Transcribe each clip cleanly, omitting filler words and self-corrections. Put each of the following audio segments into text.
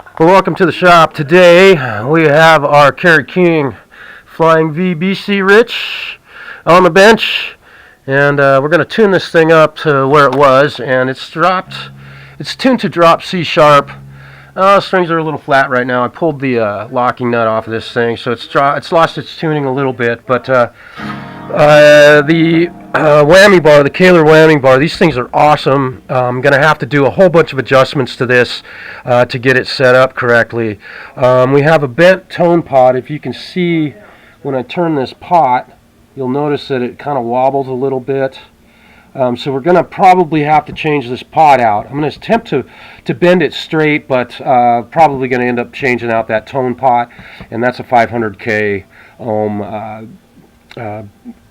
Well, welcome to the shop. Today we have our KERRY King Flying V BC Rich on the bench, and we're going to tune this thing up to where it was, and it's tuned to drop C sharp. Strings are a little flat right now. I pulled the locking nut off of this thing, so it's lost its tuning a little bit, but the whammy bar, the KERRY whammy bar, these things are awesome. I'm going to have to do a whole bunch of adjustments to this to get it set up correctly. We have a bent tone pot. If you can see when I turn this pot, you'll notice that it kind of wobbles a little bit. So we're going to probably have to change this pot out. I'm going to attempt to bend it straight, but probably going to end up changing out that tone pot, and that's a 500K ohm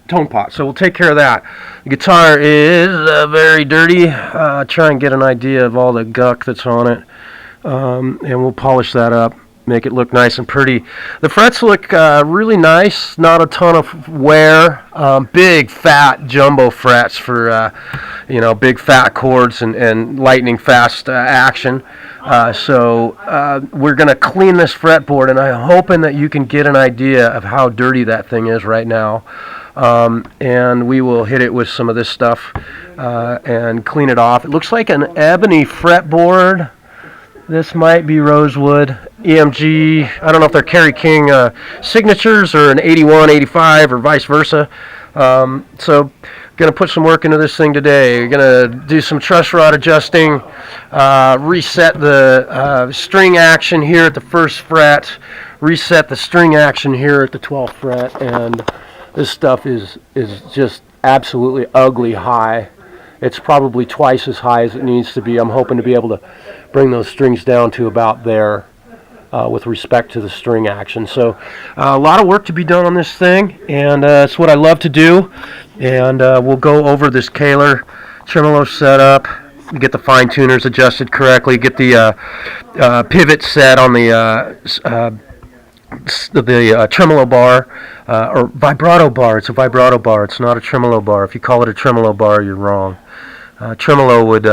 tone pot. So we'll take care of that. The guitar is very dirty. Try and get an idea of all the gunk that's on it, and we'll polish that up, make it look nice and pretty. The frets look really nice, not a ton of wear. Big fat jumbo frets for big fat chords and lightning fast action. So we're going to clean this fretboard, and I'm hoping that you can get an idea of how dirty that thing is right now. And we will hit it with some of this stuff and clean it off. It looks like an ebony fretboard. This might be rosewood, EMG. I don't know if they're KERRY King signatures or an 81, 85 or vice versa. So going to put some work into this thing today. Going to do some truss rod adjusting, reset the string action here at the 1st fret, reset the string action here at the 12th fret, and this stuff is just absolutely ugly high. It's probably twice as high as it needs to be. I'm hoping to be able to bring those strings down to about there with respect to the string action. So a lot of work to be done on this thing, and it's what I love to do. And we'll go over this KERRY tremolo setup, get the fine tuners adjusted correctly, get the pivot set on the tremolo bar, or vibrato bar. It's a vibrato bar. It's not a tremolo bar. If you call it a tremolo bar, you're wrong. Tremolo would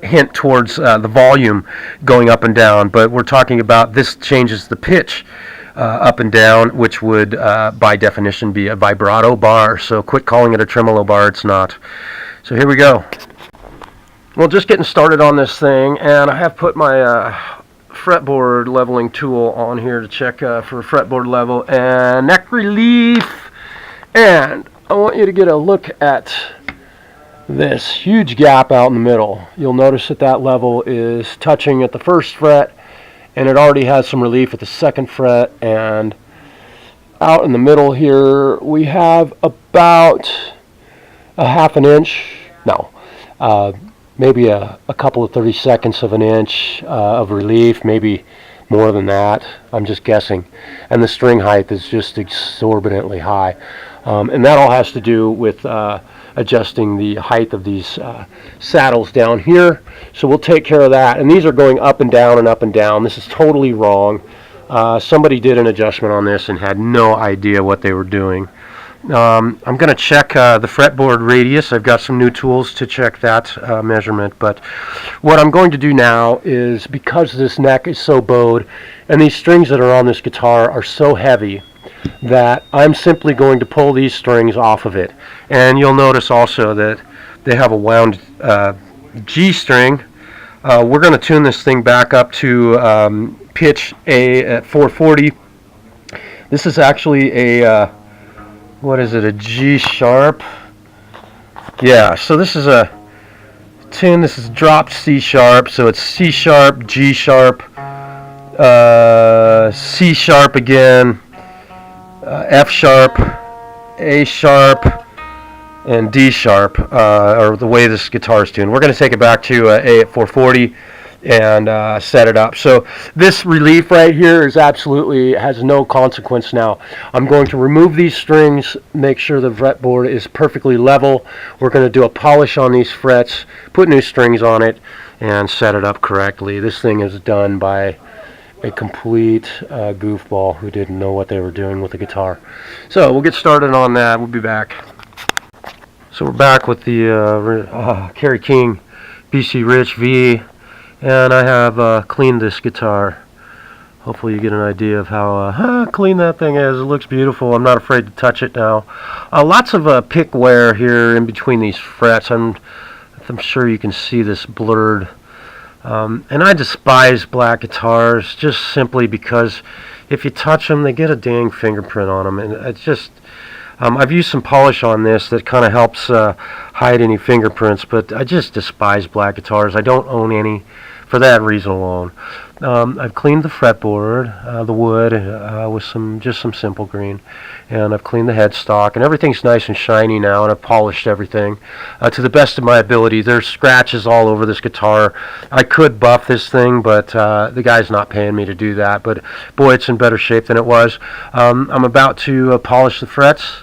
hint towards the volume going up and down, but we're talking about this changes the pitch up and down, which would by definition be a vibrato bar. So quit calling it a tremolo bar. It's not. So here we go. Well, just getting started on this thing, and I have put my fretboard leveling tool on here to check for fretboard level and neck relief, and I want you to get a look at this huge gap out in the middle. You'll notice that that level is touching at the 1st fret, and it already has some relief at the 2nd fret, and out in the middle here we have about a half an inch, maybe a couple of 32nds of an inch of relief, maybe more than that. I'm just guessing. And the string height is just exorbitantly high. And that all has to do with adjusting the height of these saddles down here. So we'll take care of that. And these are going up and down and up and down. This is totally wrong. Somebody did an adjustment on this and had no idea what they were doing. I'm going to check the fretboard radius. I've got some new tools to check that measurement, but what I'm going to do now is, because this neck is so bowed and these strings that are on this guitar are so heavy, that I'm simply going to pull these strings off of it. And you'll notice also that they have a wound G string. We're going to tune this thing back up to pitch A at 440. This is actually a what is it, a G sharp? Yeah, so this is a tune. This is dropped C sharp, so it's C sharp, G sharp, C sharp again, F sharp, A sharp, and D sharp, or the way this guitar is tuned. We're going to take it back to A at 440 and set it up. So this relief right here is absolutely has no consequence now. I'm going to remove these strings, make sure the fretboard is perfectly level. We're going to do a polish on these frets, put new strings on it, and set it up correctly. This thing is done by a complete goofball who didn't know what they were doing with the guitar. So we'll get started on that. We'll be back. So we're back with the KERRY King BC Rich V And I have cleaned this guitar. Hopefully you get an idea of how clean that thing is. It looks beautiful. I'm not afraid to touch it now. Lots of pick wear here in between these frets. I'm sure you can see this blurred. And I despise black guitars just simply because if you touch them, they get a dang fingerprint on them. And it's just, I've used some polish on this that kind of helps hide any fingerprints, but I just despise black guitars. I don't own any for that reason alone. I've cleaned the fretboard, the wood, with just some simple green, and I've cleaned the headstock, and everything's nice and shiny now, and I've polished everything to the best of my ability. There's scratches all over this guitar. I could buff this thing, but the guy's not paying me to do that. But boy, it's in better shape than it was. I'm about to polish the frets,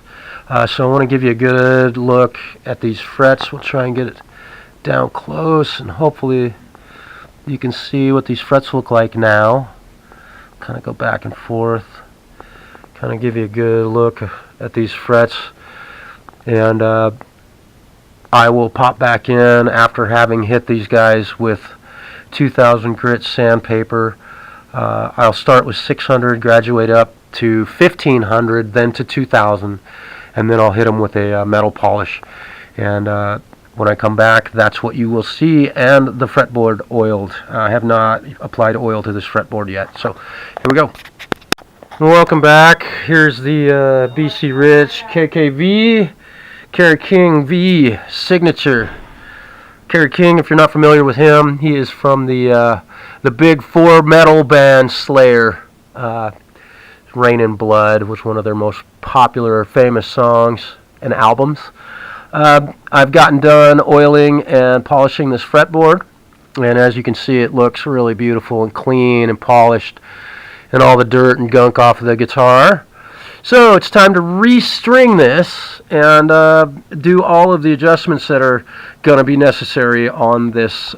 so I want to give you a good look at these frets. We'll try and get it down close, and hopefully you can see what these frets look like now. Kind of go back and forth, kind of give you a good look at these frets, and I will pop back in after having hit these guys with 2000 grit sandpaper. I'll start with 600, graduate up to 1500, then to 2000, and then I'll hit them with a metal polish. And when I come back, that's what you will see, and the fretboard oiled. I have not applied oil to this fretboard yet, so here we go. Welcome back. Here's the BC Rich KKV, Kerry King V signature. Kerry King, if you're not familiar with him, he is from the big 4 metal band Slayer. Rain in Blood was one of their most popular, famous songs and albums. I've gotten done oiling and polishing this fretboard, and as you can see, it looks really beautiful and clean and polished, and all the dirt and gunk off of the guitar. So it's time to restring this and do all of the adjustments that are going to be necessary on this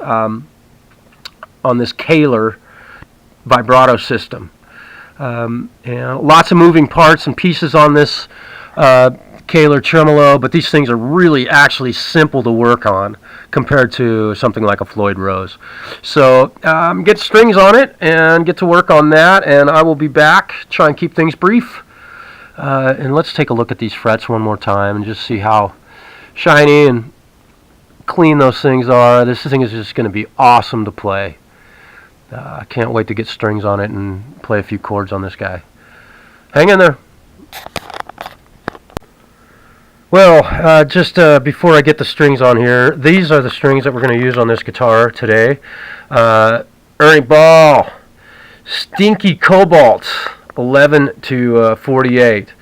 KERRY vibrato system. And lots of moving parts and pieces on this KERRY tremolo, but these things are really actually simple to work on compared to something like a Floyd Rose. So get strings on it and get to work on that, and I will be back. Try and keep things brief. And let's take a look at these frets one more time and just see how shiny and clean those things are. This thing is just going to be awesome to play. I can't wait to get strings on it and play a few chords on this guy. Hang in there. Well, just before I get the strings on here, these are the strings that we're going to use on this guitar today. Ernie Ball, Stinky Cobalt, 11 to 48.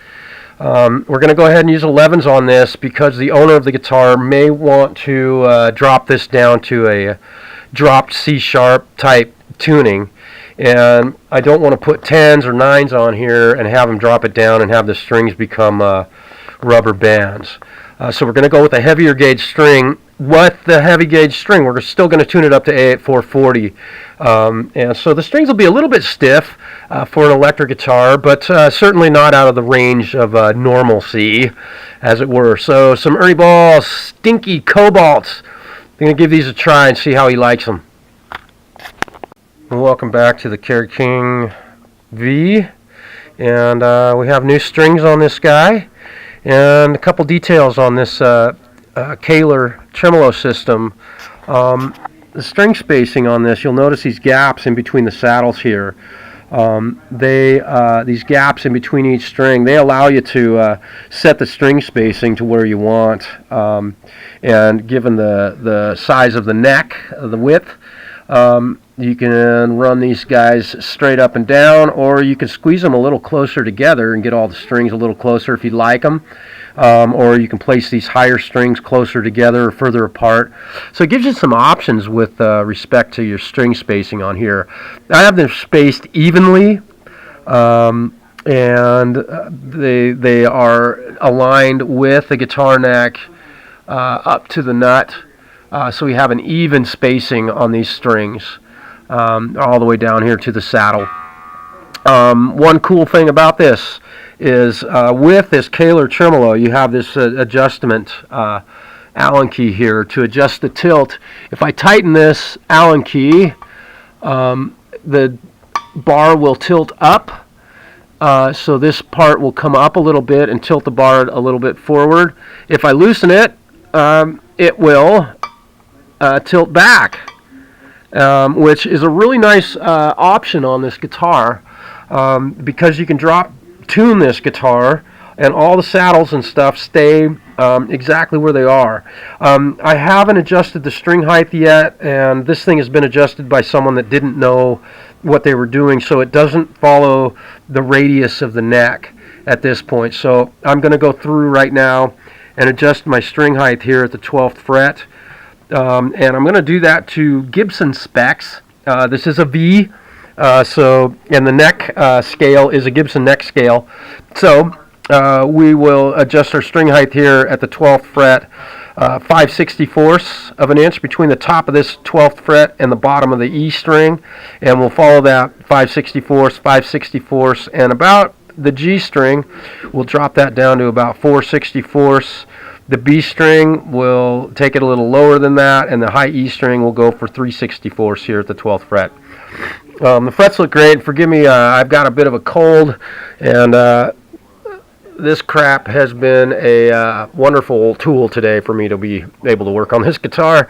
We're going to go ahead and use 11s on this because the owner of the guitar may want to drop this down to a dropped C-sharp type tuning, and I don't want to put 10s or 9s on here and have them drop it down and have the strings become rubber bands. So we're going to go with a heavier gauge string. With the heavy gauge string, we're still going to tune it up to A at 440. And so the strings will be a little bit stiff for an electric guitar, but certainly not out of the range of normalcy, as it were. So some Ernie Ball Stinky Cobalts. I'm going to give these a try and see how he likes them. And welcome back to the Kerry King V. And we have new strings on this guy. And a couple details on this KERRY tremolo system. The string spacing on this, you'll notice these gaps in between the saddles here. These gaps in between each string, they allow you to set the string spacing to where you want. And given the size of the neck, the width, you can run these guys straight up and down, or you can squeeze them a little closer together and get all the strings a little closer if you'd like them. Or you can place these higher strings closer together or further apart. So it gives you some options with respect to your string spacing on here. I have them spaced evenly, and they are aligned with the guitar neck up to the nut. So we have an even spacing on these strings all the way down here to the saddle. One cool thing about this is with this KERRY tremolo, you have this adjustment Allen key here to adjust the tilt. If I tighten this Allen key, The bar will tilt up, so this part will come up a little bit and tilt the bar a little bit forward. If I loosen it, it will tilt back, which is a really nice option on this guitar, because you can tune this guitar and all the saddles and stuff stay exactly where they are. I haven't adjusted the string height yet, and this thing has been adjusted by someone that didn't know what they were doing, so it doesn't follow the radius of the neck at this point. So I'm going to go through right now and adjust my string height here at the 12th fret, and I'm going to do that to Gibson specs. This is a V, and the neck scale is a Gibson neck scale. So we will adjust our string height here at the 12th fret, 5/64 of an inch between the top of this 12th fret and the bottom of the E string, and we'll follow that 5/64, 5/64, and about the G string, we'll drop that down to about 4/64. The B string will take it a little lower than that, and the high E string will go for 3/64 here at the 12th fret. The frets look great. Forgive me, I've got a bit of a cold, and this crap has been a wonderful tool today for me to be able to work on this guitar.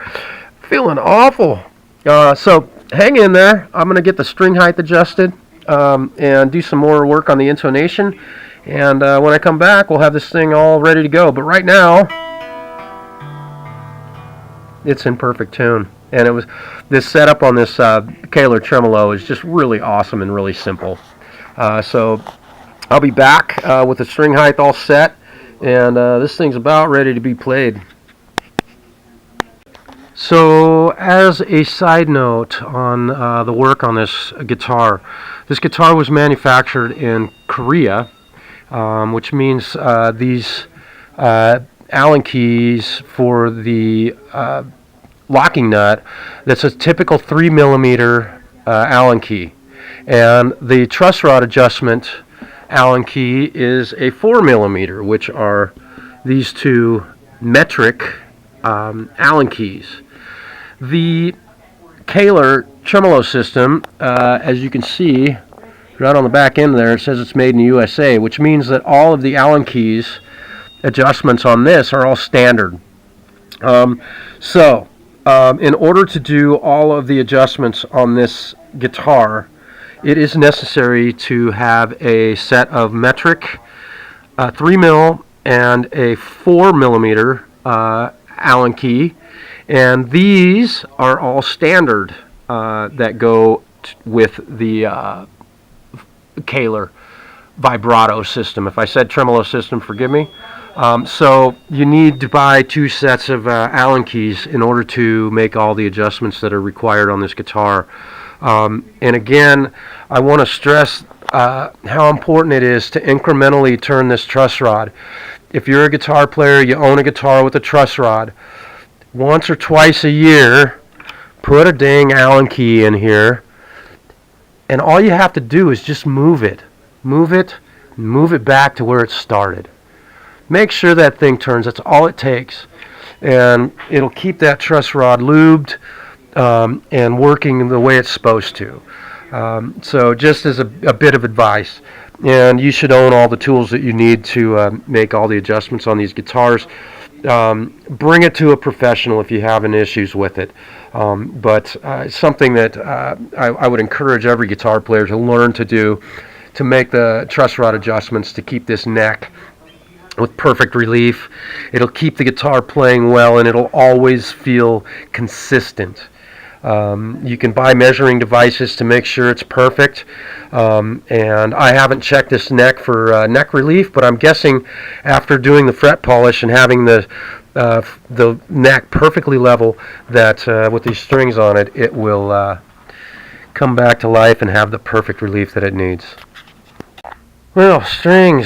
Feeling awful. So hang in there. I'm going to get the string height adjusted and do some more work on the intonation. And when I come back, we'll have this thing all ready to go. But right now, it's in perfect tune. And this setup on this KERRY tremolo is just really awesome and really simple. So I'll be back with the string height all set, and this thing's about ready to be played. So as a side note on the work on this guitar was manufactured in Korea, which means these Allen keys for the locking nut, that's a typical 3mm Allen key, and the truss rod adjustment Allen key is a 4mm, which are these two metric Allen keys. The KERRY tremolo system, as you can see right on the back end there, it says it's made in the USA, which means that all of the Allen keys adjustments on this are all standard. In order to do all of the adjustments on this guitar, it is necessary to have a set of metric 3mm and a 4mm Allen key, and these are all standard that go with the KERRY vibrato system. If I said tremolo system, forgive me. So you need to buy two sets of Allen keys in order to make all the adjustments that are required on this guitar. And again, I want to stress how important it is to incrementally turn this truss rod. If you're a guitar player, you own a guitar with a truss rod, once or twice a year, put a dang Allen key in here, and all you have to do is just move it back to where it started. Make sure that thing turns. That's all it takes, and it'll keep that truss rod lubed and working the way it's supposed to. So just as a bit of advice, and you should own all the tools that you need to make all the adjustments on these guitars. Bring it to a professional if you have any issues with it. But it's something that I would encourage every guitar player to learn to do, to make the truss rod adjustments to keep this neck with perfect relief. It'll keep the guitar playing well, and it'll always feel consistent. You can buy measuring devices to make sure it's perfect, and I haven't checked this neck for neck relief, but I'm guessing after doing the fret polish and having the neck perfectly level, that with these strings on it, it will come back to life and have the perfect relief that it needs. Well, string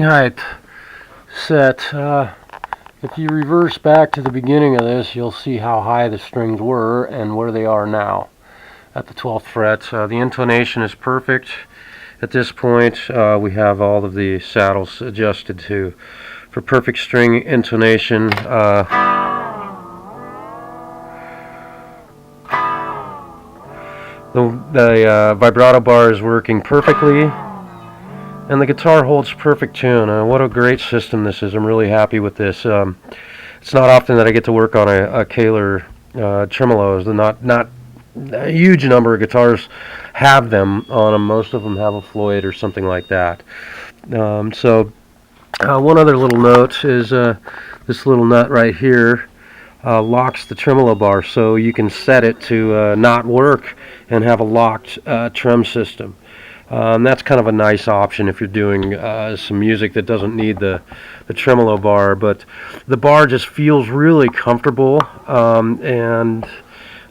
height set. If you reverse back to the beginning of this, you'll see how high the strings were and where they are now at the 12th fret. The intonation is perfect. At this point, we have all of the saddles adjusted for perfect string intonation. The vibrato bar is working perfectly, and the guitar holds perfect tune. What a great system this is. I'm really happy with this. It's not often that I get to work on a KERRY tremolos. They're not a huge number of guitars have them on them. Most of them have a Floyd or something like that. One other little note is this little nut right here locks the tremolo bar, so you can set it to not work and have a locked trem system. That's kind of a nice option if you're doing some music that doesn't need the tremolo bar, but the bar just feels really comfortable, and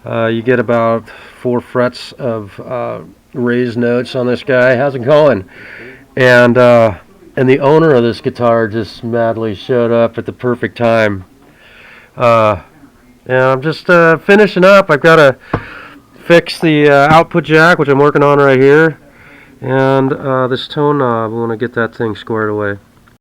you get about 4 frets of raised notes on this guy. How's it going? And the owner of this guitar just madly showed up at the perfect time. And I'm just finishing up. I've got to fix the output jack, which I'm working on right here, and this tone knob. I want to get that thing squared away.